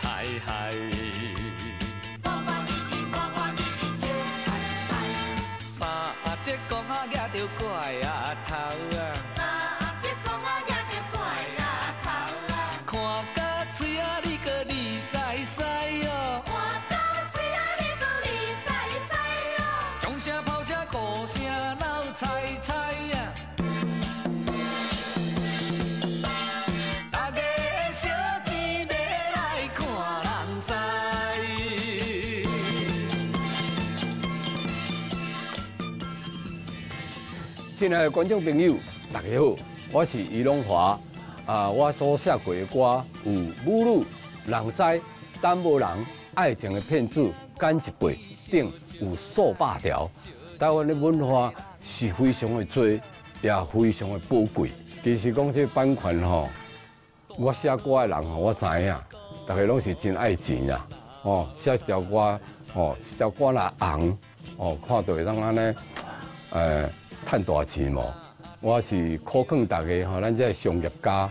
嗨嗨。三只公仔举着怪啊头啊，看甲嘴啊你个利塞塞哦，掌声炮声鼓声闹猜猜啊，大家的小钱要来看人赛。亲爱的观众朋友，大家好，我是于龙华。我所写过的歌有《母女》、《人西》、《等无人》、《爱情的骗子》、《干一辈》等有数百条。台湾的文化是非常的多，也非常的宝贵。其实讲这版权吼，我写歌的人吼，我知影，大家拢是真爱钱呀。写一条歌，一条歌若红，看到会当安尼，赚大钱无？我是苦劝大家咱这商业家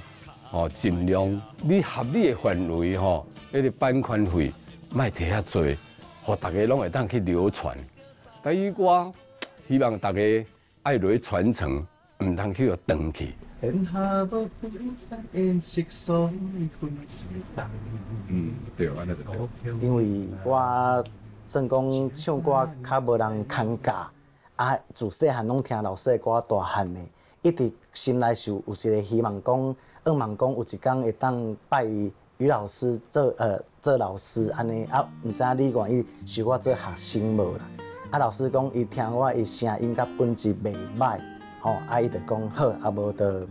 尽量你合理的范围迄个版权费莫摕遐多，互大家拢会当去流传。台语歌希望大家爱落去传承，唔通去互断去。对，安尼就对。因为我算讲唱歌较无人牵教，自细汉拢听老师的歌大汉的，一直心内是有一个希望讲，愿望讲有一天会当拜于老师做老师安尼毋知影你愿意收我做学生无啦？老师讲伊听我的声音甲本质袂歹，伊就讲好，无就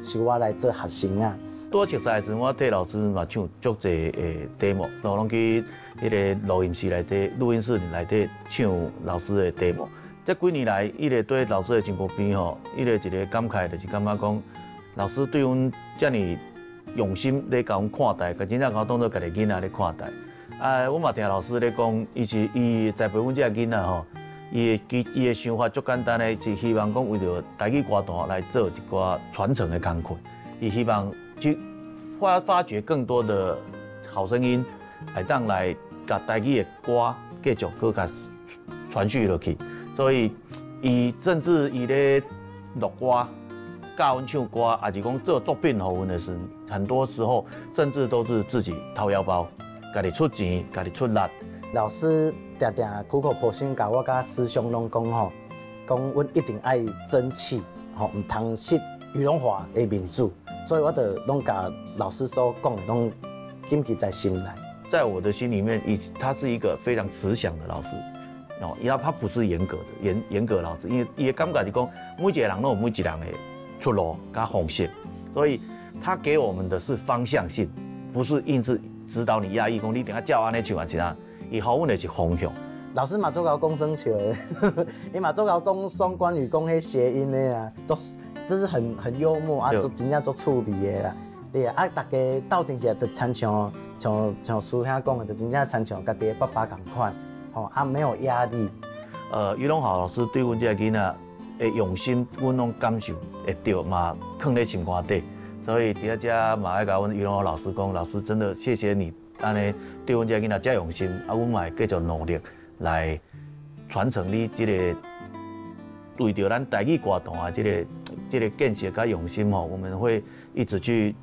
收我来做学生啊。拄熟识时，我替老师嘛唱足侪的 demo， 拢去迄个录音室内底、录音室内底唱老师的 demo。这几年来，伊个对老师的真歌边吼，伊个一个感慨就是感觉讲，老师对阮遮尔用心咧甲阮看待，甲真正甲我当做家己囡仔咧看待。我嘛听老师咧讲，伊栽培阮遮个囡仔吼，伊的想法足简单的，是希望讲为着台语歌坛来做一寡传承的工课。伊希望去发掘更多的好声音，来当来甲台语的歌继续搁甲传续落去。所以，甚至伊咧录歌、教阮唱歌，还是讲做作品互阮的时，很多时候甚至都是自己掏腰包，家己出钱，家己出力。老师常常苦口婆心教我甲师兄拢讲吼，讲阮一定爱争气，毋通失于龙华的民主。所以我就拢甲老师所讲的拢谨记在心内。在我的心里面，他是一个非常慈祥的老师。他不是严格的严格的老师，因为伊的感觉是讲，每一个人都有每一个人的出路跟方向，所以他给我们的是方向性，不是硬是指导你压抑讲你一定要照安尼唱啊其他，伊给阮的是方向。老师嘛做搞讲生笑的，伊嘛做搞讲双关语讲迄谐音的啊，就是很幽默啊，做真正做趣味的啦。对啊，大家斗阵起来就亲像师兄讲的，就真正亲像家己的爸爸同款。没有压力。于龙豪老师对阮这个囡仔的用心，阮拢感受会到嘛，放在心肝底。所以伫遮嘛爱甲阮于龙豪老师讲，老师真的谢谢你，安尼对阮这个囡仔遮用心，阮嘛会继续努力来传承你这个为着咱台语歌坛这个建设甲用心我们会一直去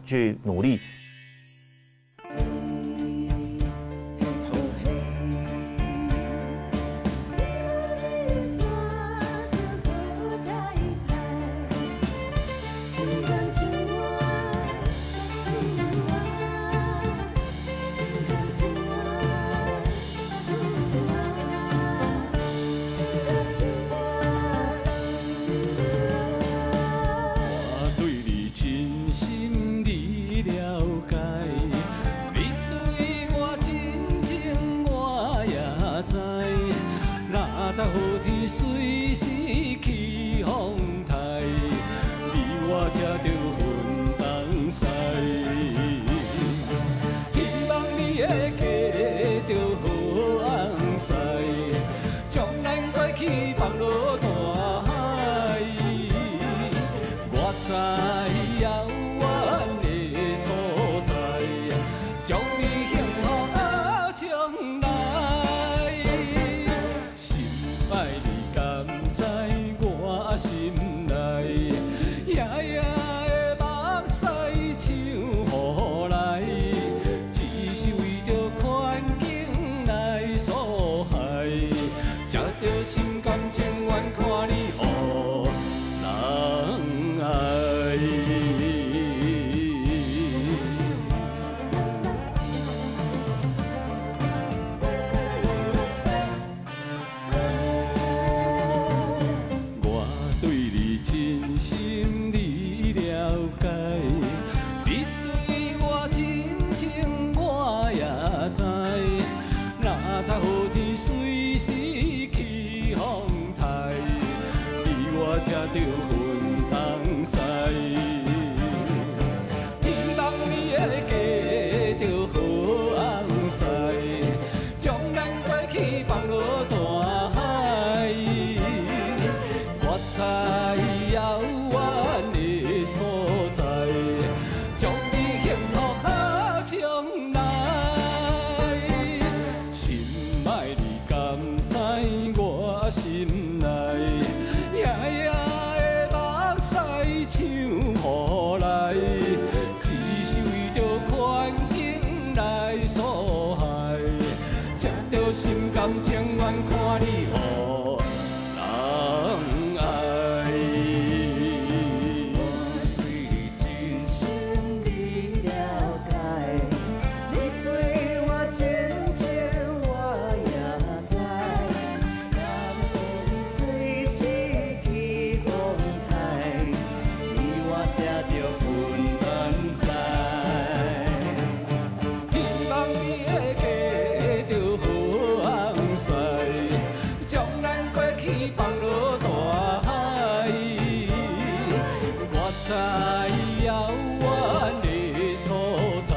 努力。在遥远的所在，将心你了解，你对我真情我也知，哪知好天随时起风台，你我才着分东西。希望你的家着好红婿，将咱过去放落大海。我知遥远的所在，祝你幸福好将来。心爱你敢知我心内，夜夜的目屎像雨来，只是为着环境来所害，才着心甘情愿看你予人爱。我对你真心你了解，你对我真情我也知，哪知你随时起风台，你我才着分东西。希望你的家着好红婿，将咱过去放落大海。我知遥远的所在，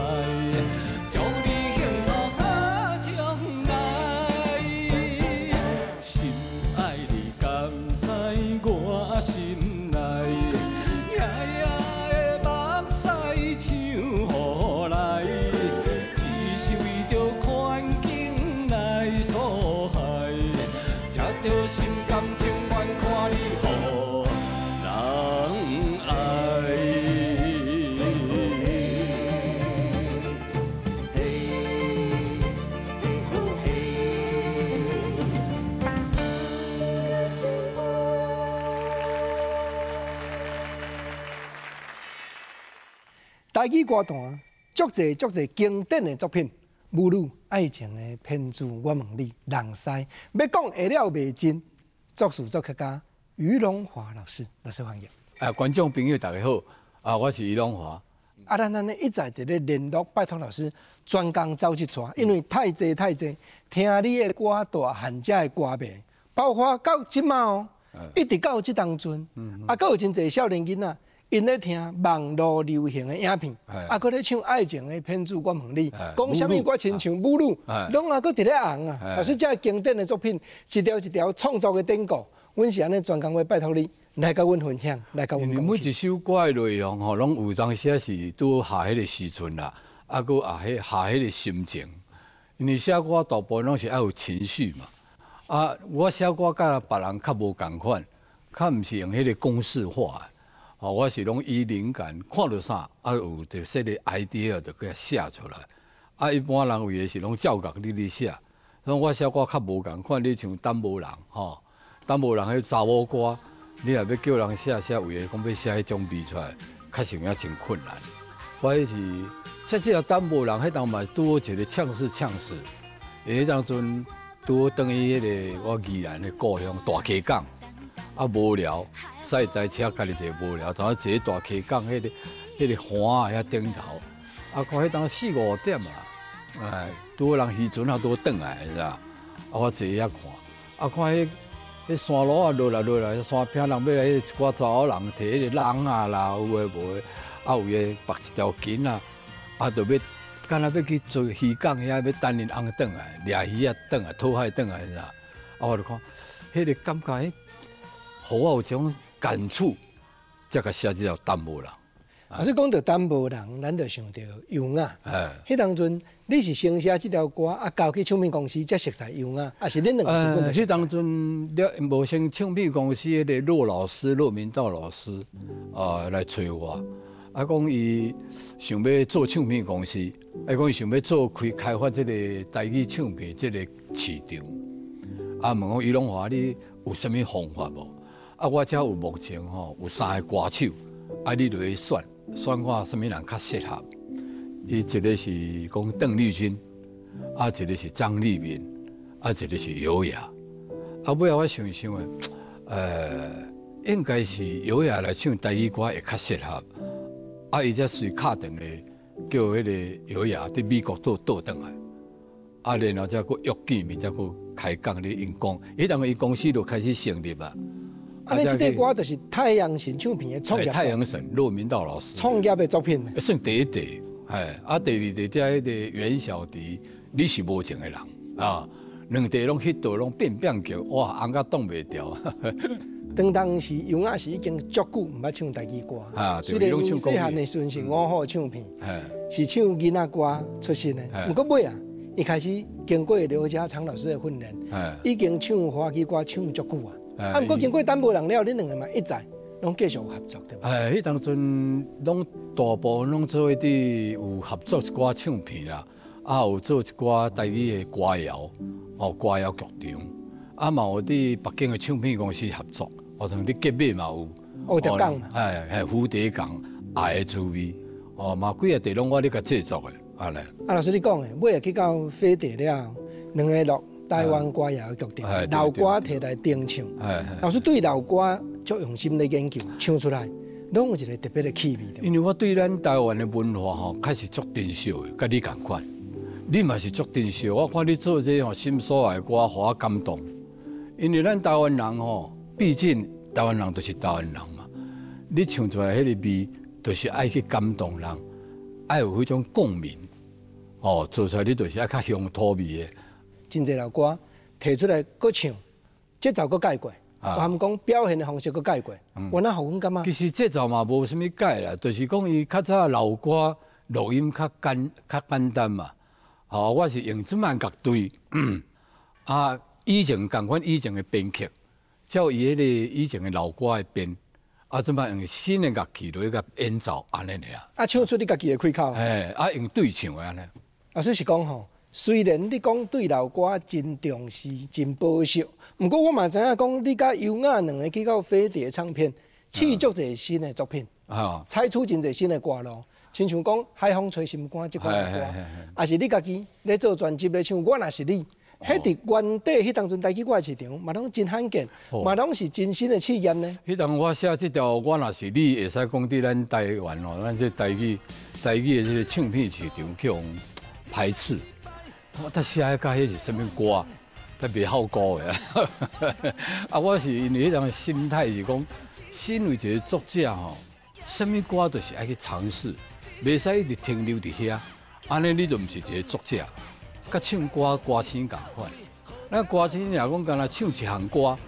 祝你幸福好将来。心爱你敢知我心内，夜夜的目屎像雨来，只是为着环境来所害，才着心甘情愿看你予人爱。心甘情愿。台语歌坛足侪经典的作品，母女爱情的骗子，我问你，人师要讲下了袂真，作词作曲家于龙华老师，欢迎。观众朋友大家好，我是于龙华。咱一再伫咧联络，拜托老师专工走一撮，因为太济，听你的歌大汉者的歌迷，包括到即马哦，一直到即当阵，还有真济少年囡仔。因咧听网络流行的影片，搁咧唱爱情的骗子，我问你，讲啥物歌亲像母女，拢搁伫咧红啊！老师，这经典的作品，一条一条创作的典故，阮是安尼专工要拜托你来甲阮分享，来甲阮讲。每一首歌的内容吼，拢有当写是拄下迄个时阵啦，搁下迄个心情。因为写歌大部分拢是爱有情绪嘛。我写歌甲别人较无共款，较毋是用迄个公式化的。我是拢以灵感看到啥，有着说个 idea 就给它写出来。一般人为的是拢照角你写，所以我写歌较无共款。你像担无人吼，担无人迄查某歌，你若要叫人写，为的讲要写迄种味出来，确实有影真困难。我迄是写这个担无人，迄当嘛拄好一个呛死，迄当阵拄好等于迄个我宜兰的故乡大溪港。无聊，驶载车家己坐无聊，就坐大溪港迄个岸啊遐顶头，看迄当4、5点啊，拄好人渔船也拄转来，是吧？我坐遐看，看迄山路啊落来，山坪人要来一寡查某人摕迄个笼啊啦，有诶无诶，有诶绑一条筋啊，就要干那要去做渔港遐要等因翁转来，掠鱼啊转来，讨海转来，是吧？我就看，迄个感觉。互我有一种感触，才甲写这条担无人。老师讲到担无人，咱就想到优雅。迄当阵你是先写这条歌，交去唱片公司才熟悉优雅，还是恁两个自本？迄当阵无先唱片公司迄个骆明道老师来找我，讲伊想要做唱片公司，讲伊想要开发这个台语唱片这个市场。问我于龙华，你有啥物方法无？我遮有目前有3个歌手，你就去选看啥物人较适合。伊一个是讲邓丽君，一个是张丽敏，一个是优雅。尾仔我想诶，应该是优雅来唱台语歌会较适合。啊，伊才随敲电话叫迄个优雅伫美国倒转来，啊，然后才佫约见面，才佫开讲咧因讲，迄当个伊公司就开始成立啊。啊，你这个歌就是太阳神唱片的创业。太阳神骆明道老师创业的作品，算第一题，啊，第二题才迄个袁小迪，你是无情的人啊，两题拢迄度拢变叫，哇，红甲挡袂掉。当时尤雅是已经足久毋捌唱台语歌，虽然你细汉的时阵是5号唱片，是唱囡仔歌出身的，不过尾啊，伊开始经过刘家昌老师的训练，已经唱华语歌唱足久啊。啊，不过经过淡薄人了，恁两个嘛一再拢继续有合作对吧？迄当阵拢大部分拢做啲有合作一寡唱片啦，啊有做一寡台语的歌谣，歌谣剧场，啊嘛有啲北京的唱片公司合作。或者啲结尾嘛有，蝴蝶港，蝴蝶港，爱的滋味，嘛几个地拢我咧甲制作的，安尼。啊，老师你讲的，尾下去到飞碟了，两个录台湾歌谣剧场，老歌摕来定唱。老师对老歌足用心咧研究，唱出来，拢有一个特别的气味。因为我对咱台湾的文化吼，开始足珍惜的，甲你共款。你嘛是足珍惜，我看你做这心所爱的歌，互我感动。因为咱台湾人吼。毕竟台湾人就是台湾人嘛，你唱出来迄个味，就是爱去感动人，爱有迄种共鸣，做出来你就是爱较乡土味的。真侪老歌提出来搁唱，节奏搁改过，含讲表现的方式搁改过，我那好阮感觉。其实节奏嘛无啥物改啦，就是讲伊较早老歌录音较简单嘛。我是用这慢乐队，以前共款以前的编曲。照伊迄个以前的老歌的编，即摆用新的乐器来甲演奏安尼尔。唱出你家己的开口。用对唱的安尼。老师是讲吼，虽然你讲对老歌真重视、真保守，不过我嘛知影讲你甲尤雅两个去到飞碟唱片，试足侪新的作品，采取真侪新的歌路，亲像讲《海风吹心肝》这款歌，也是你家己咧做专辑咧唱。我若是你。迄伫原底迄当阵台语歌市场嘛拢真罕见，嘛拢是真新的试验呢。迄当我写这条，我若是你，会使讲伫咱台湾哦，咱这台语的这个唱片市场去用排斥。我写甲迄是啥物歌，特别好歌的。我是因为迄种心态是讲，身为一个作者吼，啥物歌都是爱去尝试，袂使一直停留伫遐，安尼你就毋是一个作者。甲唱歌星共款，咱歌星若讲干那唱一项歌，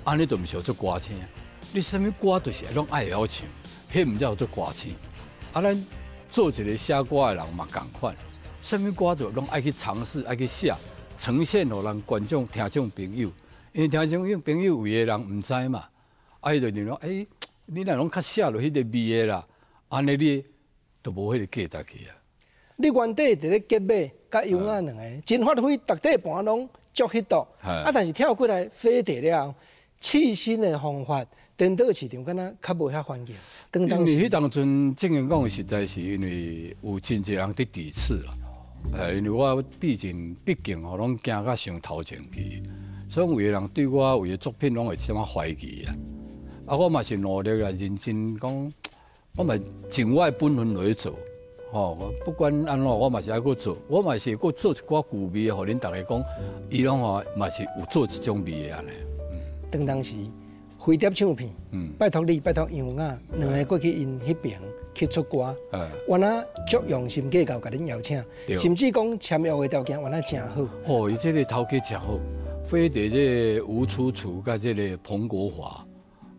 安尼就毋是做歌星。你啥物歌就是拢爱晓唱，迄毋叫做歌星。咱做一个写歌的人嘛共款，啥物歌就拢爱去尝试，爱去写，呈现互咱观众、听众朋友。因为听众朋友有的人毋知嘛，伊就认为你若拢较写落迄个味的啦，安尼你就无迄个价值去啊。你原底伫咧结尾，甲尤雅两个真发挥，逐底盘拢足迄度。但是跳过来飞碟了，试新的方法，颠倒市场敢若较无遐欢迎。因为迄当阵正经讲，实在是因为有真侪人伫抵制啦。因为我毕竟拢行到上头前去，所以有的人对我有的作品拢会这么怀疑啊。我嘛是努力来认真讲，我嘛尽我的本分来做。不管安怎，我嘛是爱去做，我嘛是去做一寡旧味的，互恁大家讲，伊拢嘛是有做一种味的安尼。当时飞碟唱片，拜托你，拜托尤雅，两个过去因迄边去出歌，我那足用心计较，甲恁邀请，甚至讲签约的条件，我那真好。伊这个头家真好，飞碟这吴楚楚甲这个彭国华，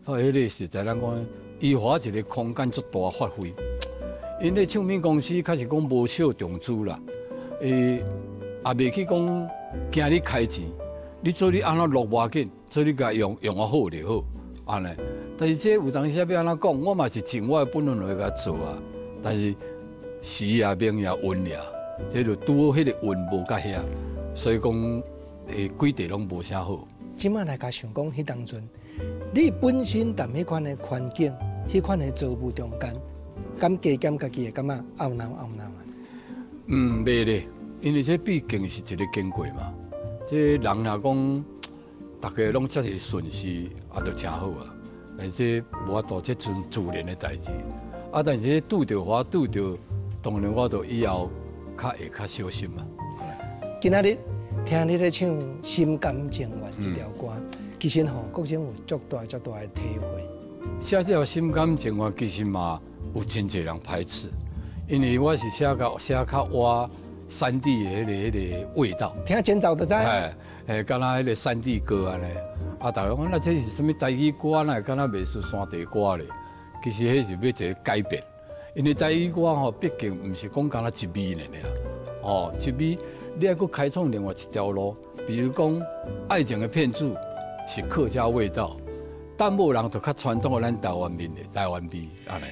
迄个实在咱讲，伊华一个空间足大发挥。因咧唱片公司开始讲无少重资啦，也袂去讲惊你开钱，你做你安怎录无要紧，做你甲用啊好就好，安尼。但是这有当时要安怎讲，我嘛是尽我的本分来甲做啊。但是时也命也运也，这就拄好迄个运无甲遐，所以讲几地拢无啥好。即摆来甲想讲，迄当阵你本身踮迄款的环境，迄款的作物中间。敢加减家己会感觉懊恼啊？袂咧，因为这毕竟是一个经过嘛。这人若讲，大家拢遮是顺势，也就真好啊。这无法度这阵自然的代志。啊，但是拄着我拄着，当然我就以后会较小心嘛。今仔日听你咧唱《心甘情愿》这条歌，其实吼，国珍有足大的体会。写这条《心甘情愿》其实嘛有真侪人排斥，因为我是写较我山地的迄个味道。听前奏就知。敢若迄个山地歌安尼。啊，大家讲那这是什么台语歌？那敢若袂是山地歌咧？其实迄是要一个改变，因为台语歌吼，毕竟毋是讲敢若一味呢啊，一味你还佫开创另外一条路，比如讲爱情的骗子是客家味道，淡薄人就较传统的咱台湾味安尼。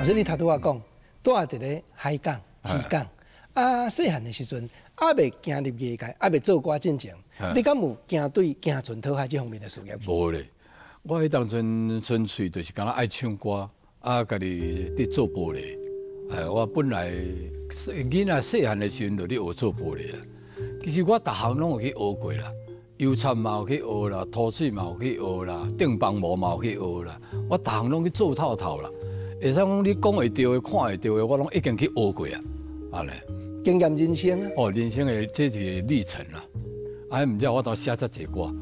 所以你头拄仔讲，住伫咧海港、渔港，啊，细汉的时阵，还未行入业界，还未做歌进前，你敢有行船讨海这方面的事业？无咧，我迄当阵纯粹就是敢若爱唱歌，啊，家己伫做玻璃。我本来囡仔细汉的时阵就咧学做玻璃啊。其实我逐项拢有去学过啦，油漆嘛有去学啦，涂水嘛有去学啦，顶帮模嘛有去学啦，我逐项拢去做透透啦。会使讲你讲会到的、看会到的，我拢已经去学过啊，安尼。经验人生啊。哦，人生的这是历程啦。啊，毋知我都写遮济歌。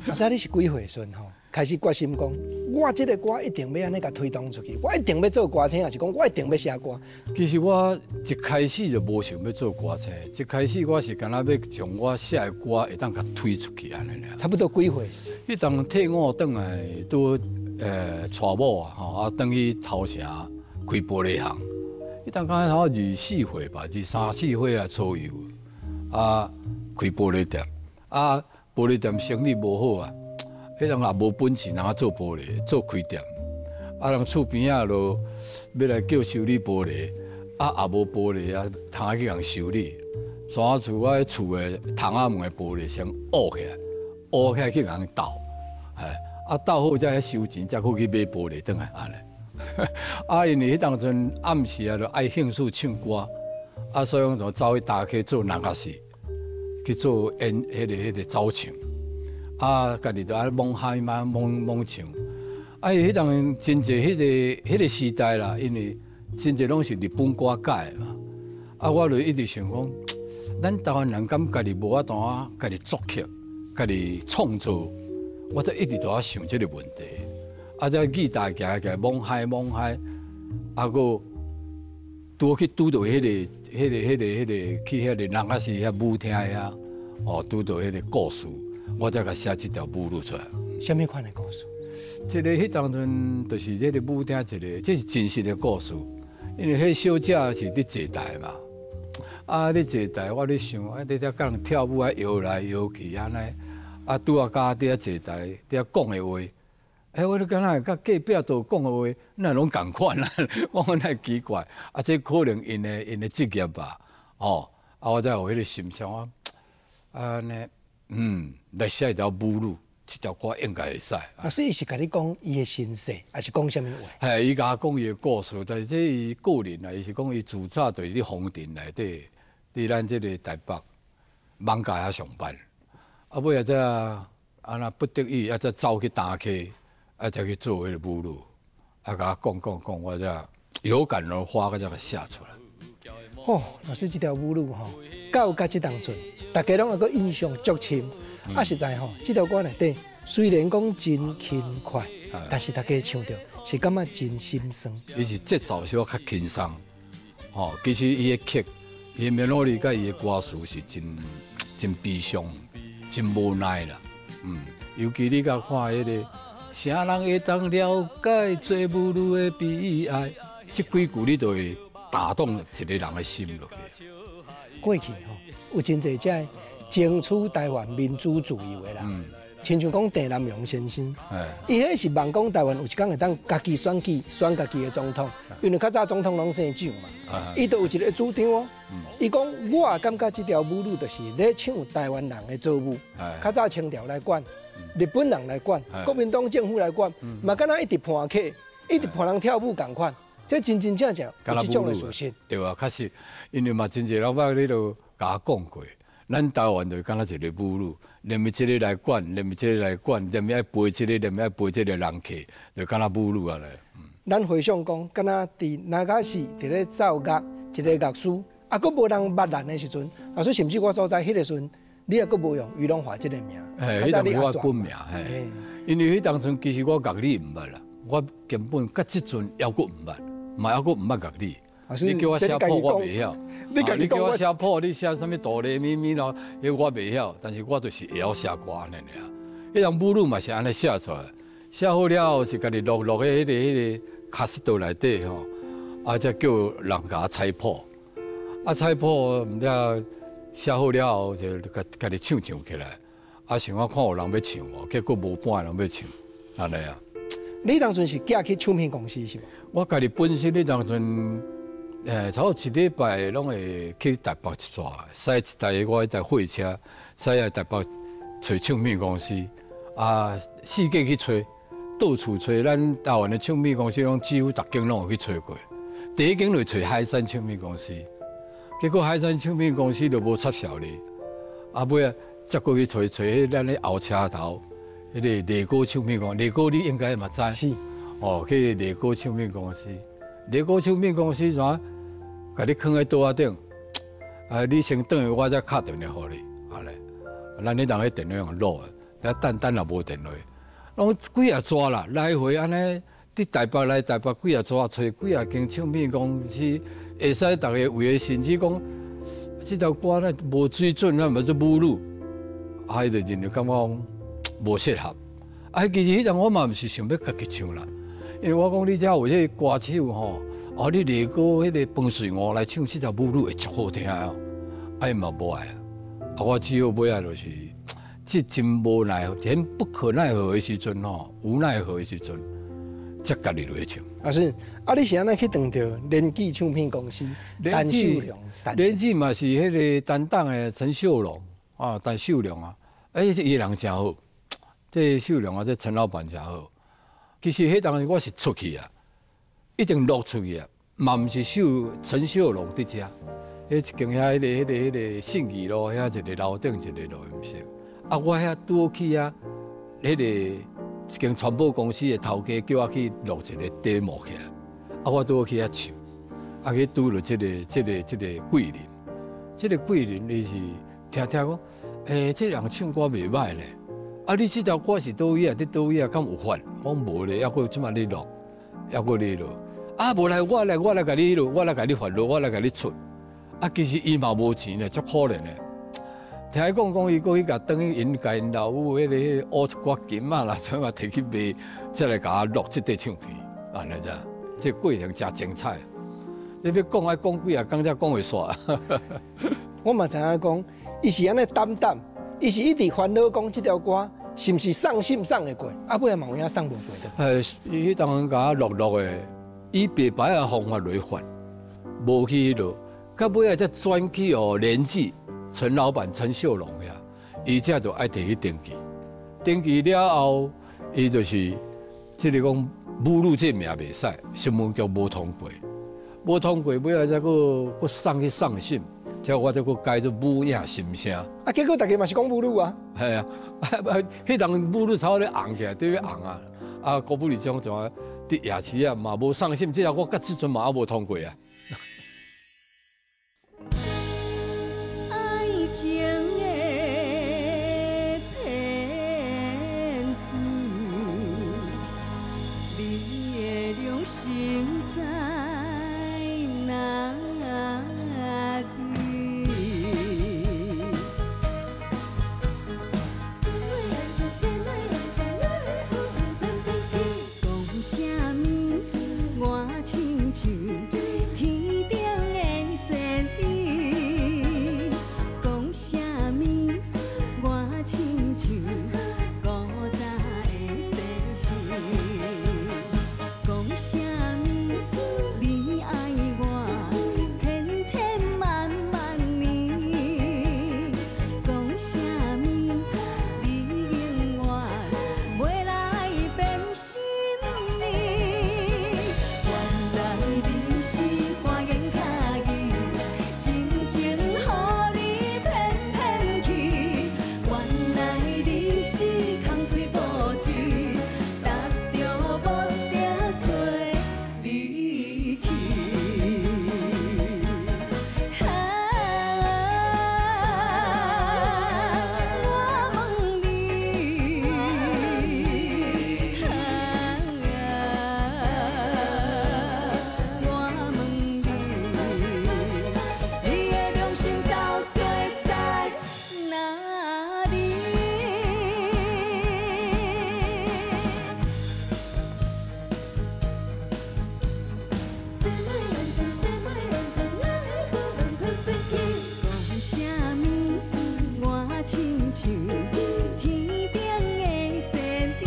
阿叔，你是几岁时吼？开始决心讲，我这个歌一定要安尼甲推动出去，我一定要做歌星，还是讲我一定要写歌？其实我一开始就无想要做歌星，一开始我是干那要从我写的歌会当甲推出去安尼俩。差不多几岁？迄当退伍转来都娶某啊，吼啊，转去头城开玻璃行。迄当刚好24岁吧，23、24岁啊左右，啊开玻璃店，啊玻璃店生意无好啊。迄人也无本钱，人做玻璃，做开店。啊，人厝边仔就要来叫修理玻璃，啊也无玻璃啊，通去人修理。山厝我迄厝的窗仔门的玻璃先乌起来，乌起来去人斗，啊斗好才收钱，才去买玻璃转来安尼。啊，因为迄当阵暗时啊，就爱兴趣唱歌，啊，所以就走去大溪做那个事，去做迄个走唱。啊，家己就爱蒙海嘛，蒙唱。啊，迄当真侪迄个时代啦，因为真侪拢是日本歌改嘛。啊，我就一直想讲，咱台湾人敢家己无法度啊，家己作曲，家己创作，我则一直都在想这个问题。啊，再记大家蒙海，啊个拄去拄到迄个去迄个人啊是遐舞厅遐，哦，拄到迄个故事。我才甲写这条舞路出来。什么款的故事？这个迄当阵就是这个舞厅一个，这是真实的故事。因为迄小姐是伫坐台嘛，啊，伫坐台，我咧想，啊，你遐甲人跳舞啊，摇来摇去安尼，啊，拄啊甲伫遐坐台，伫遐讲的话，我咧敢若甲隔壁都讲的话，那拢共款啦，我那奇怪，啊，这可能因的职业吧，哦，啊，我才有迄个心想啊，安尼。来写一条舞路，这条歌应该会使。老师，伊是甲你讲伊的身世，还是讲什么话？嘿，伊甲我讲伊的故事，但是这伊个人啊，伊是讲伊自早就伫风尘内底，伫咱这个台北艋舺遐上班，啊，尾啊则啊那不得已啊则走去大溪，啊才去做迄个舞路，啊甲我讲，我才有感而发，我才甲写出来。哦，老师，这条舞路吼，到甲这当阵，大家拢有个印象足深。啊，实在吼，这条歌内底虽然讲真轻快，但是大家唱着是感觉真心酸。伊是节奏小较轻松，吼，其实伊的曲，伊的 melody 甲伊的歌词是真悲伤，真无奈啦。尤其你甲看迄个，啥人会当了解做母女的悲哀？这几句你就会打动一个人的心落去。过去吼，有真侪只争取台湾民主自由的人，亲像讲郑南榕先生，伊迄是望讲台湾有一天会当家己选举选家己的总统，因为较早总统拢姓蒋嘛，伊就有一个主张哦，伊讲我感觉这条舞路就是咧唱台湾人的作舞，较早清朝来管，日本人来管，国民党政府来管，嘛敢若一直判客，一直判人跳舞共款，这真正有这种的属性。对啊，确实，因为嘛真侪老板你都甲我讲过。咱台湾就敢若一个舞路，连咪这个来管，连咪这个来管，连咪爱陪这个，连咪爱陪这个人客，就敢若舞路啊咧。咱回想讲，敢若伫那个是伫咧奏乐一个乐师，啊，佫无人捌咱的时阵，老师甚至我所在迄个时阵，你也佫无用于龙华这个名，迄当是我本名，因为迄当阵其实我乐理唔捌啦，我根本甲即阵还佫唔捌，嘛还佫唔捌乐理。你叫我写谱我袂晓，你叫我写谱，你写什么哆来咪咪咯，迄我袂晓，但是我就是会晓写歌安尼尔。迄张舞路嘛是安尼写出来，写好了后是家己录喺迄个卡式刀内底吼，啊才叫人甲我采谱，啊采谱毋知写好了后就家己唱起来，啊想我看有人要唱无，结果无半人要唱，安尼啊。你当阵是寄去唱片公司是无？我家己本身迄当阵。差不多一礼拜拢会去台北一撮，驶一台我迄台货车，驶来台北找唱片公司，啊，四界去找，到处找，咱台湾的唱片公司拢几乎逐间拢有去找过。第一间就找海山唱片公司，结果海山唱片公司就无插销哩，啊尾啊接过去找咱咧后车头，迄个雷哥唱片公司，雷哥你应该嘛知。是。哦，去雷哥唱片公司，雷哥唱片公司怎？甲你放喺桌仔顶，你先等下，我再敲电话给你，好嘞。咱咧人迄电话用录的，等也无电话，拢几啊抓啦，来回安尼，伫台北来台北几啊抓，找几啊间唱片公司，会使大家为甚至讲，这条歌咧无水准，咱嘛做侮辱，伊就认为感觉讲无适合。其实迄阵我嘛毋是想要家己唱啦，因为我讲你遮有迄个歌手吼。你来个迄个彭水娥来唱这条母语会足好听哦，伊嘛无爱我只好尾仔就是这真无奈何，真不可奈何的时阵吼，无奈何的时阵，才家己落去唱。是，你是安尼去撞到联记唱片公司陈秀良？联记嘛是迄个担当的陈秀龙陈秀良啊，伊人真好，这秀良啊，这陈老板真好。其实迄当时我是出去啊。一定录出去啊！嘛毋是陈秀龙伫遮，一间迄个信义路遐一个楼顶一个录音室。我遐拄好去啊，迄个一间传播公司的头家叫我去录一个 demo 起来。我拄好去遐唱，去拄着这个贵人，这个贵人伊是听讲，这人唱歌袂歹咧。你这条歌是倒位啊？你倒位啊？敢有法？我无咧，抑过即摆咧录，抑过咧录。无来，我来甲你录，我来甲你发录，我来甲你出。其实伊嘛无钱咧，足可怜咧。听伊讲伊过去甲等于因家因老母迄个乌一寡金啊啦，怎嘛摕去卖，才来甲我录这块唱片，安尼咋？这过程真精彩。你要讲讲几啊，讲才讲会煞。我嘛知影讲，伊是安尼淡，伊是一直烦恼讲这条歌是毋是送心送会过，尾仔嘛有影送无过的。伊迄当甲我录的。以白白的方法来发，无去落，到尾仔才转去联记陈老板陈秀龙呀，伊才就爱摕去登记，登记了后，伊就是即个讲侮辱这名袂使，新闻局无通过，尾仔才佫送去送信，才我才佫改做母影心声。结果大家嘛是讲侮辱啊。系啊，迄当侮辱差咧红起来，对个红啊！郭部里长怎啊？伫夜市啊，嘛无送信，这条我甲即阵嘛也无通过啊。爱情的骗子，你的良心在哪里？讲啥物？我亲像天顶的仙女。讲啥物？我亲像古早的西施。讲啥物？你爱我千千万万年。讲啥物？你永远袂来变心意。原来你是花言巧语，真情予你骗骗去。原来你是空嘴无嘴，答着无定做离去。我问你，我问你，你的良心到底在哪里？谁会认真？谁会认真？来不问偏偏去。讲啥物？我亲像天顶的仙女。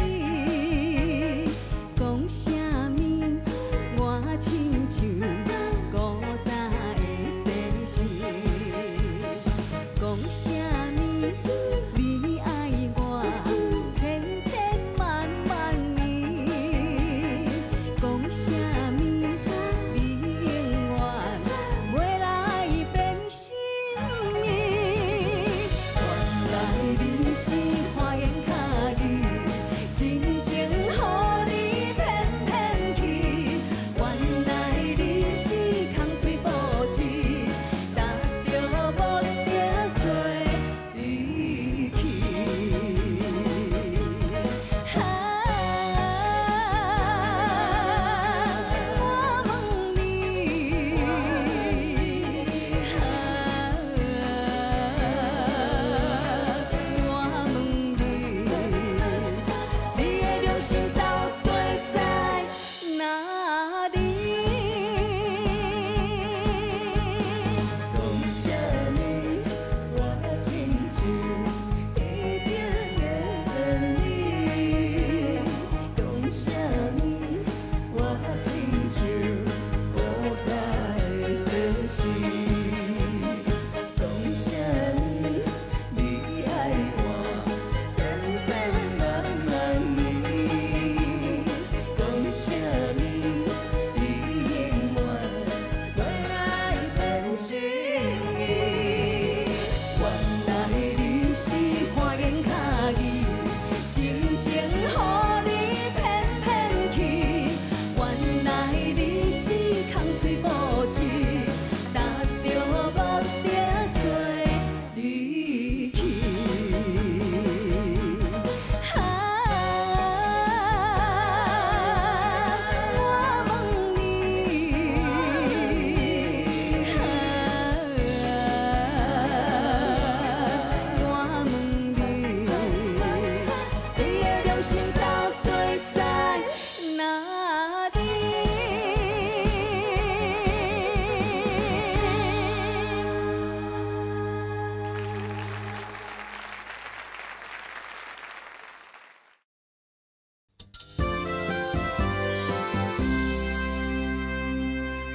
讲啥物？我亲像古早的西施。讲啥物？你爱我千千万万年。讲啥物？你永远袂来变心意。原来爱你是空嘴无舌，达着目的做离去。我问你，我问你，你的良心到底在哪里？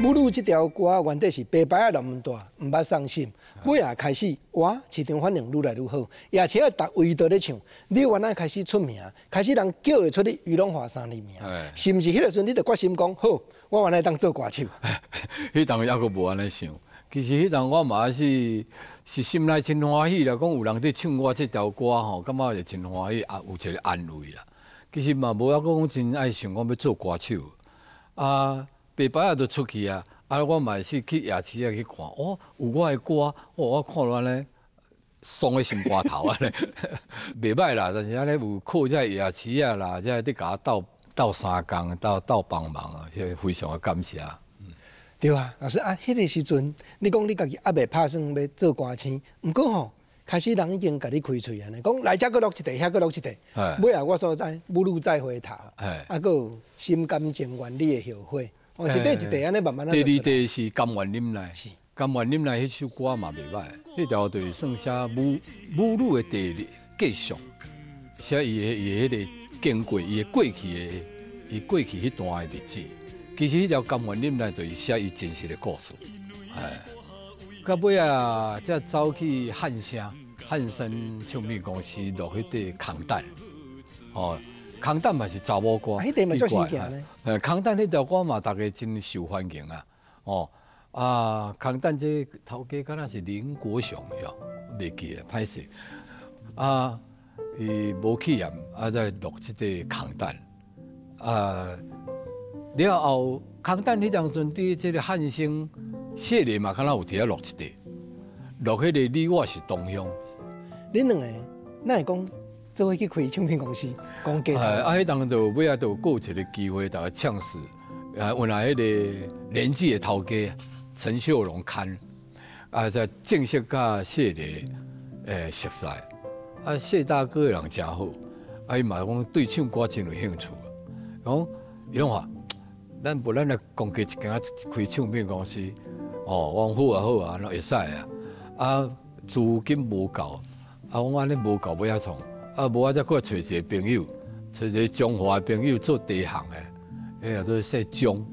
母乳这条歌原底是白白啊那么大，唔捌伤心。尾啊开始，哇，市场反应愈来愈好，而且逐位都咧唱，你原来开始出名，开始人叫会出你于龙华三字名，是毋是？迄个时阵你就决心讲，好，我原来当做歌手。迄当还阁无安尼想，其实迄当我嘛是心内真欢喜啦，讲有人伫唱我这条歌吼，感觉就真欢喜，啊有一个安慰啦。其实嘛无讲真爱想讲要做歌手，啊。白白啊，就出去啊！啊，我嘛是去夜市啊去看，哦，有我的歌，哦，我看到安尼，爽的心肝头啊咧，袂歹啦。但是安尼有靠这夜市啊啦，这伫甲我斗相共，斗帮忙啊，这非常的感谢。对啊，老师啊，迄个时阵，你讲你家己还袂拍算要做歌星，毋过吼，开始人已经甲你开喙安尼，讲来遮搁录一地，遐搁录一地。尾啊，我所在，母乳再回头，啊，搁有心甘情愿你的后悔。哦，一块一块安尼慢慢啊。第二块是甘愿忍耐，甘愿忍耐，迄首歌嘛袂歹，迄条就是算写母乳的继续，写伊迄个经过，伊过去迄段的日子。其实迄条甘愿忍耐就是写伊真实的故事，到尾啊，才走去汉声唱片公司录迄个空蛋，哦。空蛋嘛是查某歌，迄地嘛做事件呢。空蛋迄条歌嘛，大家真受欢迎啊！哦啊，空蛋这头家敢若是林国雄哟，袂记啊，歹势啊，伊无去验啊，再录即个空蛋啊。了后，空蛋迄当阵伫即个汉声系列嘛，敢若有伫遐录一地，录迄个你我是同乡。恁两个哪会讲？做伙去开唱片公司，讲价。迄当就尾啊，就有一个机会，大家呛死。原来迄个年纪的头家陈秀荣看，啊，在正式甲谢丽熟识。啊，谢大哥的人真好，啊，伊嘛讲对唱歌真有兴趣。讲伊拢话，咱无咱来公家一间开唱片公司。哦，我讲好啊好啊，那会使啊。啊，资金无够，啊，我安尼无够要怎创？啊，无我再过来找一个朋友，找一个中华的朋友做第一行的，叫做姓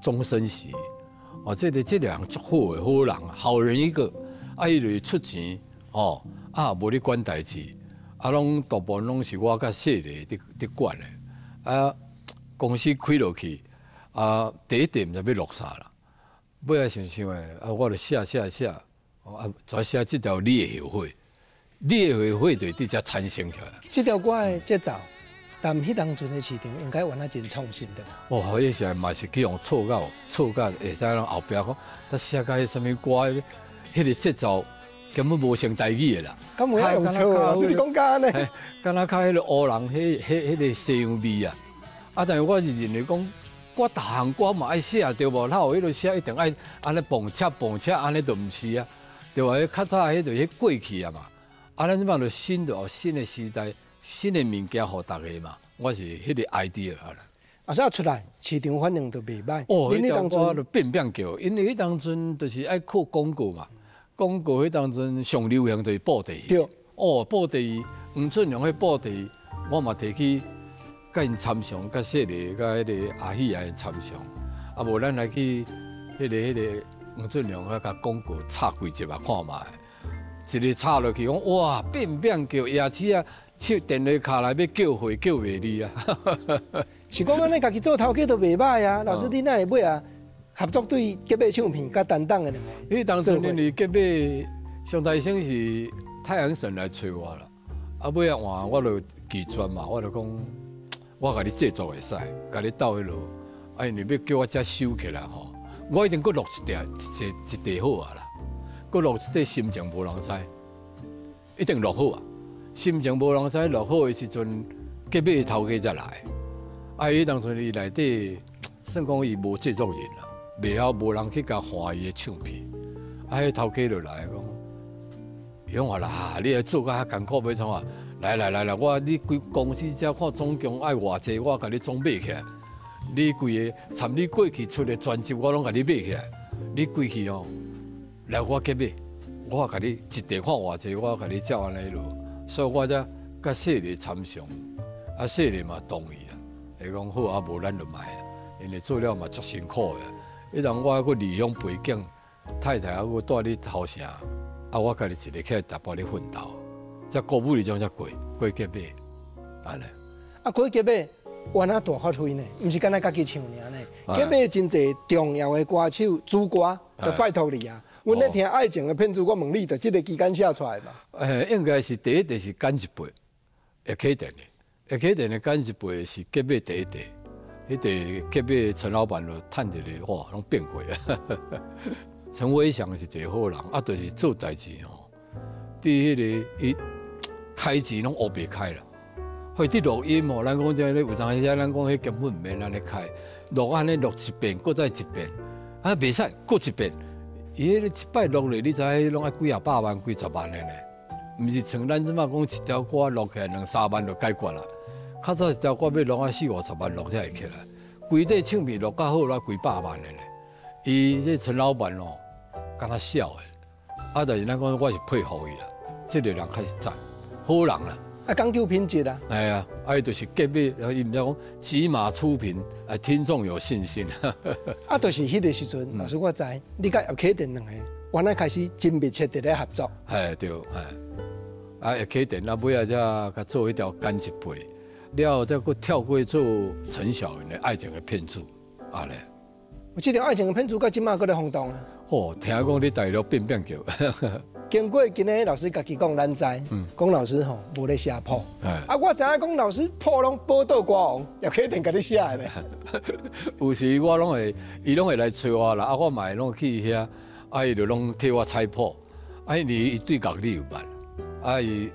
钟生喜。哦，这两人足好的好人，好人一个。啊，伊就出钱，哦，啊，无咧管代志，啊，拢大部分拢是我甲谢丽伫管的。啊，公司开落去，啊，第一点就要落啥啦。尾仔想想诶，啊，我就写，啊，再写这条你的后悔。你的后悔就伫遮产生起来。这条歌的节奏，但迄当阵的市场应该原来真创新的。哦，迄时嘛是去用错到，会使让后壁讲，他写个什么歌，迄个节奏根本无成台语的啦。咁我用错啊，老师你讲假呢？敢若靠迄个乌人，迄个西洋味啊。啊，但是我是认为讲，我逐项歌嘛爱写对无？哪有迄个写一定爱安尼蹦恰安尼就毋是啊？对吧？迄较早迄就迄过去啊嘛。啊，咱即摆就新的时代，新的物件互大家嘛。我是迄个 idea 啦。啊，啥出来市场反应就袂歹。哦，迄当阵就变叫，因为迄当阵就是爱靠广告嘛。广告迄当阵上流行就是布袋。对。哦，布袋，黄俊良迄布袋，我嘛摕去甲因参详，甲谢丽、甲迄个阿喜啊因参详。啊，无咱来去迄个黄俊良甲广告插几集啊看卖。一日插落去，讲哇，变叫夜市啊，手电话卡来要叫货叫袂离啊！是讲安尼家己做头家都袂歹啊。老师，你哪会尾啊合作对吉尾唱片甲担当的两个？迄当初因为吉尾上台先是太阳神来找我啦，啊尾啊换我就拒绝嘛，我就讲我甲你制作会使，甲你斗迄落，你要叫我遮收起来吼，我一定搁录一地好啊啦，搁录一地心情无人知，一定录好啊。心情无人知，录好的时阵，隔壁头家才来。伊当初伊内底，算讲伊无制作人啦，袂晓无人去甲换伊的唱片。迄头家就来讲，伊讲话啦，你来做甲较艰苦，要创啊？来，你规公司遮看总共爱偌济，我甲你总买起来。你规个参你过去出的专辑，我拢甲你买起来。你过去哦，来我隔壁，我甲你一地看偌济，我甲你照安尼落。所以我才甲细丽参详，细丽嘛同意啊。伊讲好啊，无咱就买啊，因为做了嘛足辛苦的。迄阵我搁离乡背景，太太还搁带你头城，我家己一个起来台北咧奋斗。才国母哩种才过隔壁，安尼。过隔壁，原来大发挥呢，毋是干那家己唱尔呢。隔壁真侪重要的歌手、主歌，就拜托你啊。阮咧听爱情的片子，我问你，就即个期间写出来嘛？应该是第一代是简一辈，叶启田的。叶启田的简一辈是隔壁第一代，迄代隔壁陈老板就趁一个哇，拢变过啊。陈伟祥是一个好人，就是做代志吼，伫迄个伊。开钱拢学袂开啦，或者录音哦，咱讲这有当时咱讲迄根本毋免安尼开，录安尼录一遍，搁再一遍，袂使，搁一遍。伊迄个一摆录咧，你知影拢爱几啊百万、几十万的呢？毋是像咱即马讲一条歌录起来2-3万就解决啦。较早一条歌要录啊40-50万录才会起来，规块唱片录较好啦，几百万的呢。伊这陈老板哦，敢若笑的，但是咱讲我是佩服伊啦，这个人开始赞。好人啦，讲究品质啊，哎呀，伊就是隔壁，伊毋知讲起码出品，听众有信心。就是迄个时阵，老师我知，你甲叶启田两个，原来开始真密切伫咧合作。对，叶启田啊，尾仔才甲做迄条简一辈，了后再佫跳过做陈小云的《爱情的骗子》咧。有这条爱情的骗子，到今嘛佫咧轰动啊。听讲你大陆变叫。经过今日老师家己讲，咱知，龚老师吼无咧写谱，我知影龚老师谱拢宝岛歌王，叶启田甲你写的咧。有时我拢会，伊拢会来找我啦，我嘛会拢去遐，伊就拢替我采谱，伊对乐理有捌，伊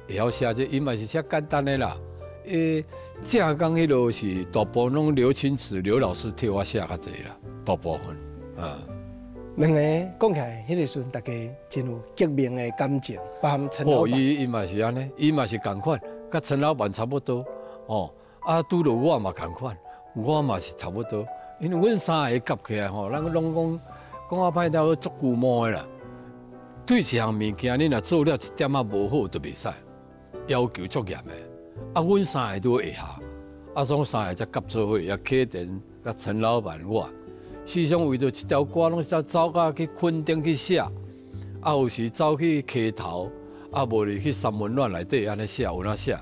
会晓写这，伊嘛是写简单的啦。正讲迄落是大部分拢刘清池刘老师替我写较济啦，大部分两个讲起来，迄个时阵大家真有革命的感情，包含陈老板。伊嘛是安尼，伊嘛是共款，甲陈老板差不多。拄着我嘛共款，我嘛是差不多。因为阮三个夹起来吼，咱拢讲啊歹听，足旧毛的啦。对一项物件，你若做了一点仔无好，就袂使，要求足严的。阮三个都会下，总三个才夹做伙，也启田、甲陈老板我。时常为着一条歌，拢是走到去垦丁去写，有时走去溪头，无就去三温暖内底安尼写，有哪写？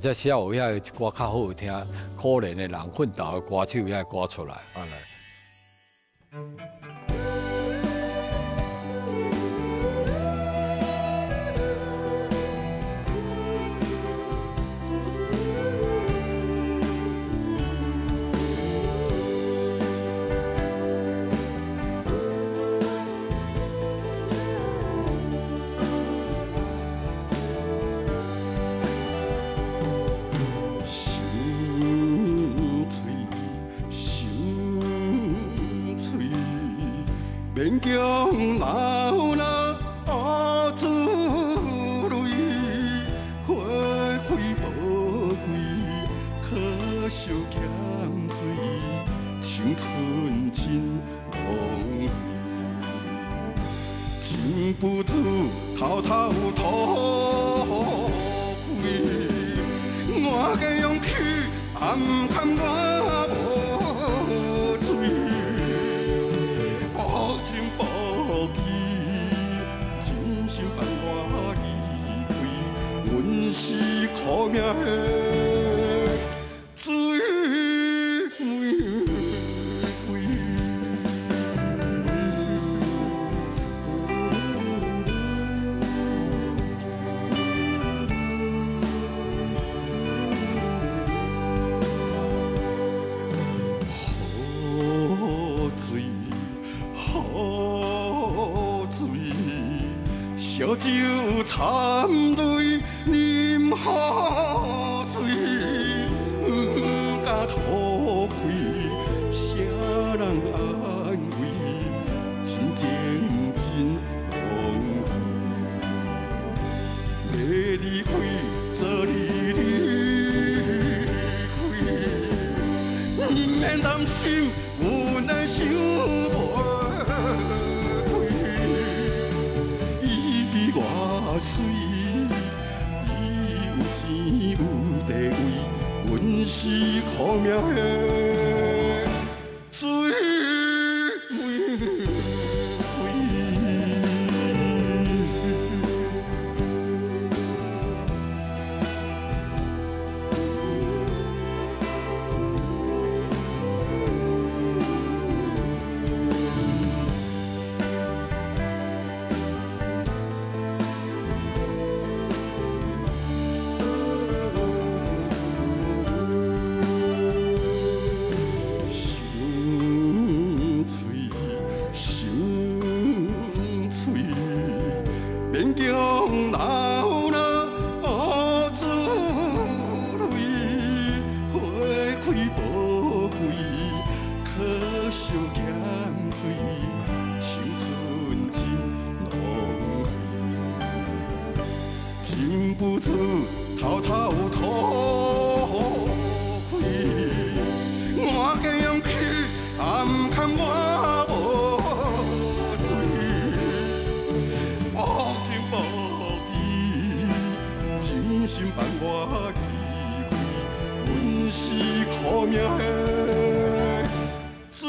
才写有遐一歌较好听，可怜的人奋斗的歌手遐歌出来，安尼。勉强老那乌珠泪，花开无贵，可惜咸水，青春真浪费。情不知偷偷吐开，我的勇气暗叹我无罪。真心伴我离开，阮是苦命的水玫瑰。水，好水，烧酒掺泪饮好水，不敢吐开，谁人安慰？真情真浪费，要离开，做你离开，不免担心，阮的想袂开。伊比我水，伊有钱有地位，阮是苦命的水。禁不住偷偷吐开，我的勇气也不堪我无罪，无心无义，真心放我离开，阮是苦命的水。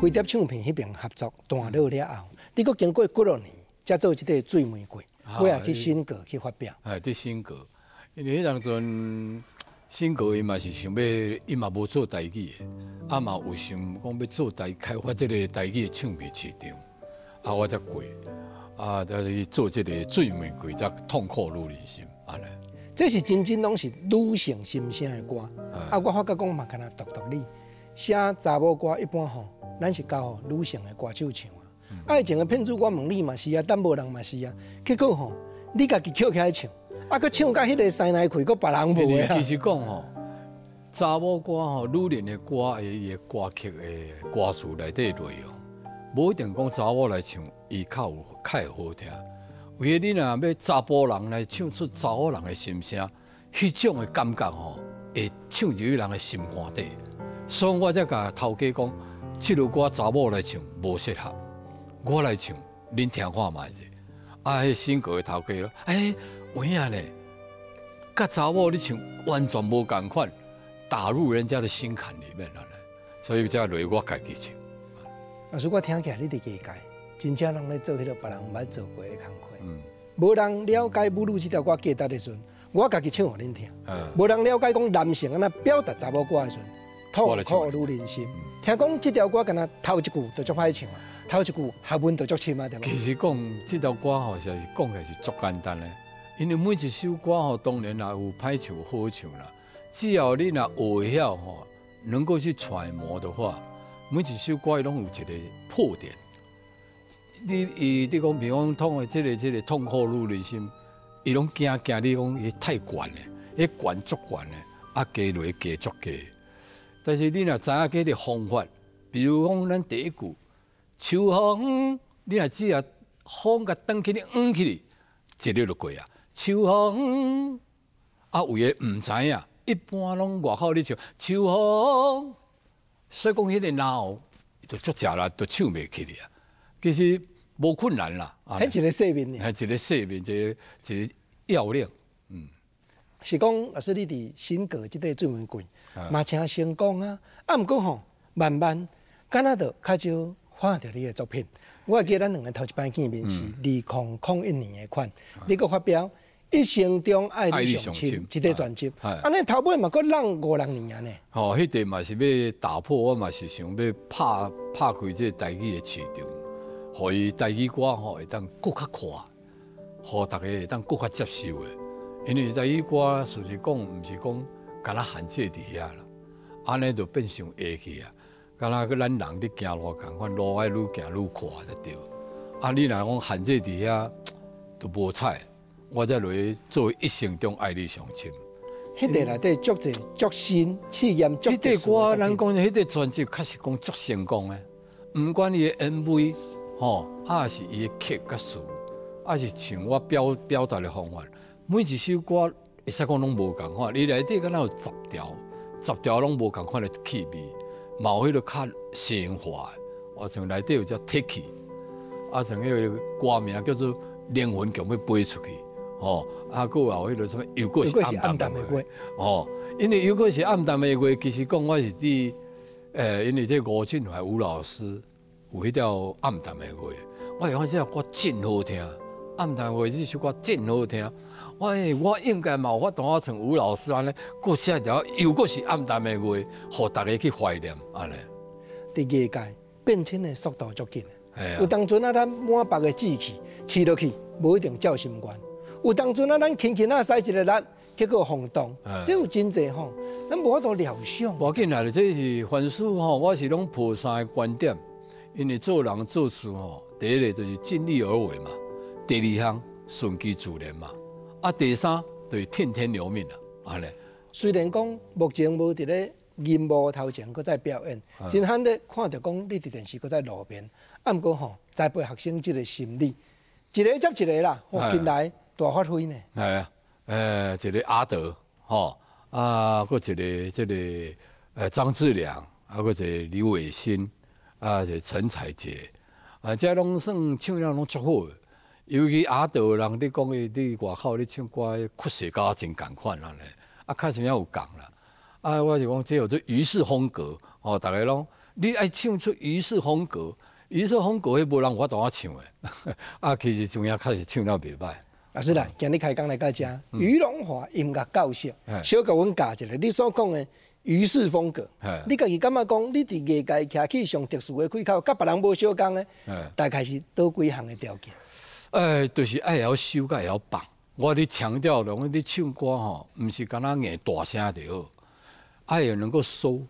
飞碟唱片迄边合作断落了后，你阁经过几多年，才做即个醉玫瑰，尾来去新歌去发表。伫新歌，因为迄当阵新歌伊嘛是想要，伊嘛无做台语的，嘛有想讲要做开发即个台语的唱片市场，我才过，就是做即个醉玫瑰，才痛苦女人心，安尼。这是真正拢是女性心声的歌，我发觉讲嘛，敢若独你写查某歌一般吼。咱是交女性的歌手唱啊，爱情的骗子我问你嘛是啊，但无人嘛是啊。结果吼，你家己捡起来唱，佮唱甲迄个西南气，佮别人无的啊。其实讲吼，查某歌吼，女人的歌伊的歌曲的歌词内底内容，无一定讲查某来唱，伊较会好听。为你若要查甫人来唱出查某人的心声，迄种的感觉吼，会唱入去人的心肝底。所以我才甲头家讲。这首歌查某来唱无适合，我来唱，恁听看卖者。迄新歌的头家咯，有影咧，甲查某你唱完全无共款，打入人家的心坎里面了，所以才落我家己唱。老师，我听起来你伫业界，真正人咧做迄个别人毋捌做过的工课。无人了解母女这条歌价值的时阵，我家己唱互恁听。无人了解讲男性安那表达查某歌的时阵，痛苦女人心。听讲这条歌，敢若头一句就足歹唱啊，头一句下文就足深啊，对吧？其实讲这条歌吼，是讲起来是足简单的，因为每一首歌吼，当然也有歹唱好唱啦。只要你若学晓吼，能够去揣摩的话，每一首歌伊拢有一个破点。你讲，比方讲这个痛苦女人心，伊拢惊你讲伊太悬了，伊悬足悬了，加落加足加。但是你若知影嗰个方法，比如讲咱第一句秋风，你若只要风甲转起你起，一日就过啊。秋风有诶唔知影，一般拢外口咧唱秋风，所以讲迄个脑就足食啦，就唱袂起哩啊。其实无困难啦，迄一个细面，系一个细面，一个要领，是讲老师你伫新歌即个醉玫瑰嘛，诚成功啊！毋过吼，慢慢，敢若就较少看到你的作品。我会记得咱两个头一摆见面是2001年的款，你搁发表《一生中爱你上深》这个专辑，安尼头尾嘛搁让5、6年啊呢。吼，迄个嘛是要打破，我嘛是想要拍开这台语的市场，互伊台语歌吼会当更较快，互大家会当更较接受的。因为台语歌事实讲，毋是讲敢若限制伫遐啦，安尼就变成下去啊。敢若个咱人伫行路共款，路爱愈行愈快才对。啊，你若讲限制伫遐，就无彩。我才落去做一生中爱你上深。迄个内底足侪足新、试验足特殊的作品。咱讲迄个专辑，确实讲足成功的。毋管伊的 MV， 吼，啊是伊的曲甲词，啊是像我表达的方法，每一首歌会使讲拢无共款。伊内底敢若有10条拢无共款的气味。冇迄个较生化的，我像内底有只铁器，啊像迄个歌名叫做《灵魂强要飞出去》，吼，啊，佫有迄个什么，又佫是暗淡的月，吼，因为又佫是暗淡的月，其实讲我是伫因为这吴俊怀吴老师有迄条暗淡的月，我是讲这首歌真好听，暗淡的月这首歌真好听。我应该嘛有法度像吴老师安尼，佫写条又佫是暗淡的月，互大家去怀念安尼。伫业界变迁的速度足紧的，有当阵啊，咱满北的志气饲落去，无一定照心愿；有当阵啊，咱轻轻啊使一个力，结果轰动，这有真济吼，咱无法度料想。无要紧啦，这是凡事吼，我是拢抱三个观点，因为做人做事吼，第一个就是尽力而为嘛，第二项顺其自然嘛。啊，第三就是听天由命啦，安尼。虽然讲目前无伫咧银幕头前，搁在表演，真罕咧看到讲你伫电视搁在路边，啊，毋过吼栽培学生即个心理，一个接一个啦，近来大发挥呢。系啊，一个阿德，吼啊，搁一个张志良，啊，搁一个李伟新，啊，一个陈彩杰，啊，这拢算唱了拢足好的。尤其阿德人，你讲伊伫外口咧唱歌，曲式甲真共款安尼，啊，较什么有共啦。啊，我是讲这有做于氏风格，哦，大家拢你爱唱出于氏风格，于氏风格迄无人有法度唱的，啊，其实中央开始唱了袂歹。老师来，今日开讲来到这，于龙华音乐教授，小甲阮教一下你所讲的于氏风格。你家己感觉讲，你伫业界徛起上特殊的开口，甲别人无相共的，大概是倒几项的条件？就是爱会晓收，甲会晓放。我咧强调了，我咧唱歌吼，毋是干那硬大声就好，爱能够收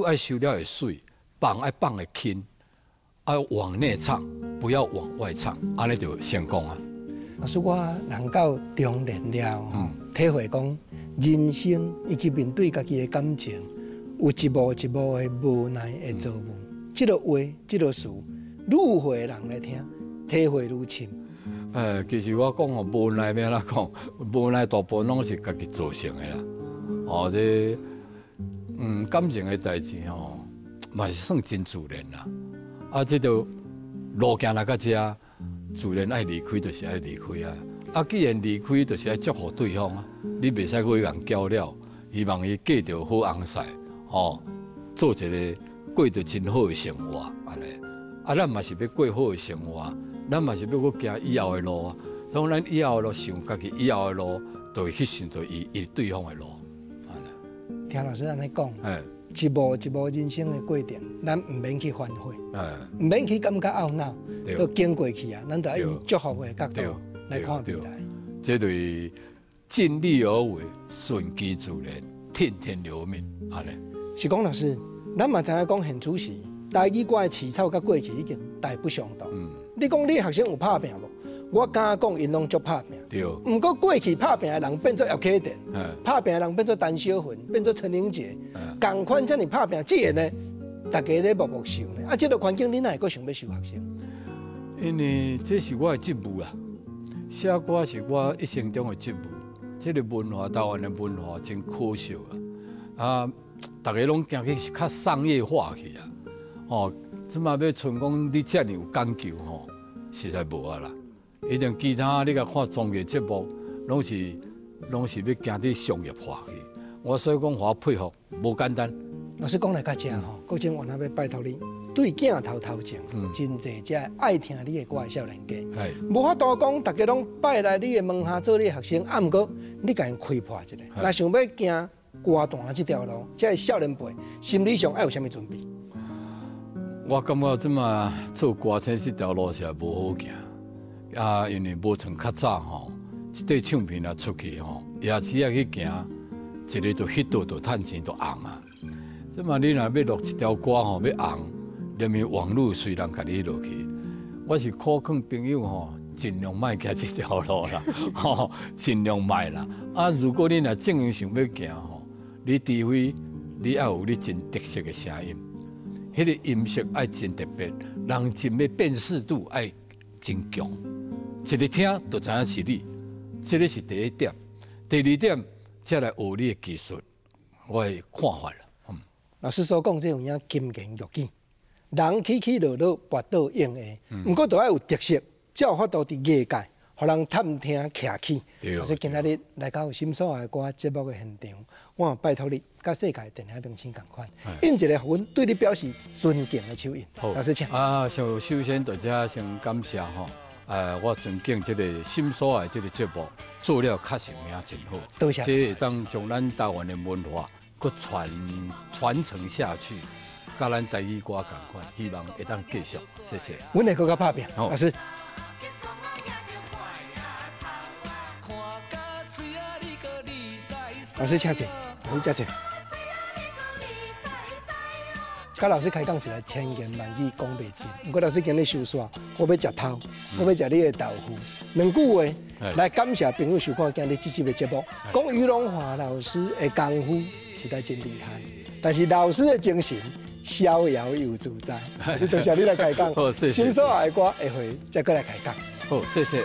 爱收了会水，放爱放会轻，爱往内唱，不要往外唱，安尼就成功啊。老师，我人到中年了吼，体会讲人生以及面对家己的感情，有一幕一幕的无奈的造物。这个话，这个词，愈会人来听。体会愈深。其实我讲吼，无奈要哪讲，无奈大部分拢是家己造成的啦。哦，这感情的代志吼，嘛是算真自然啦。啊，这就路行来到这，自然爱离开，就是爱离开啊。啊，既然离开，就是爱祝福对方啊。你袂使去人交了，希望伊过着好安适，吼，做一个过着真好的生活安尼。啊，咱嘛是要过好的生活。咱嘛是要搁行以后的路啊，所以咱以后的路想家己以后的路，就会去想到伊对方的路。听老师安尼讲，一步一步人生的过程，咱唔免去反悔，唔免去感觉懊恼，都经过去啊，咱就要以祝福的角度来看未来。这就是尽力而为，顺其自然，听天由命，安尼。是讲老师，咱嘛知影讲现主时。台语歌的起草甲过去已经大不相同。你讲你学生有拍拼无？我敢讲因拢足拍拼。对。毋过过去拍拼的人变做姚启典，拍拼的人变做陈小云，变做陈玲姐，共款遮尔拍拼，自然呢，大家咧默默受呢。啊，这个环境你哪会阁想要收学生？因为这是我的职务啦，写歌是我一生中的职务。这个文化，台湾的文化真可惜啊！啊，大家拢行去较商业化去啊。哦，即马要像讲你遮尔有讲究吼，实在无啊啦。一定其他你甲看综艺节目，拢是要行伫商业化去。我所以讲，我佩服无简单，老师讲来到这吼，国珍我那要拜托你，对镜头头前，真侪只爱听你的歌的少年家，无法度讲，大家拢拜来你的门下做你的学生，啊，毋过你甲因开破一个，若想要行歌坛这条路，这少年辈心理上爱有啥物准备？我感觉即马做歌星这条路是无好行，啊，因为无像较早吼，一块唱片啊出去吼，也是要去行，一个就迄度就趁钱就红啊。即马你若要录一条歌吼，要红，连面网络随人甲你落去。我是苦劝朋友吼，尽量莫行这条路啦，吼，尽量莫啦。啊，如果你若正经想要行吼，你除非你要有你真特色的声音。迄个音色爱真特别，人真要辨识度爱真强，一个听就知影是你，这个是第一点。第二点，再来学你的技术，我的看法啦。老师所讲这有影金言玉语，人起起落落，跋倒用的，不过都要有特色，才有法度伫业界，互人探听徛起。所以今仔日来到心所爱歌节目的现场，我拜托你，甲世界电影明星同款，印一个阮对你表示尊敬的手印。老师请。首先大家先感谢吼，我尊敬这个心所爱这个节目做了确实名真好，多谢。这会当将咱台湾的文化搁传承下去，甲咱台语歌同款，希望会当继续。谢谢。阮会搁较拍拼，老师。老师请坐，老师请坐。甲老师开讲是来千言万语讲袂尽，不过老师今日收煞，我要食头，我要食你的豆腐，两句话来感谢朋友收看今日这集的节目。讲于龙华老师的功夫实在真厉害，但是老师的精神逍遥又自在。是多谢你来开讲，好，谢谢。心所爱的歌下回再过来开讲。好，谢谢。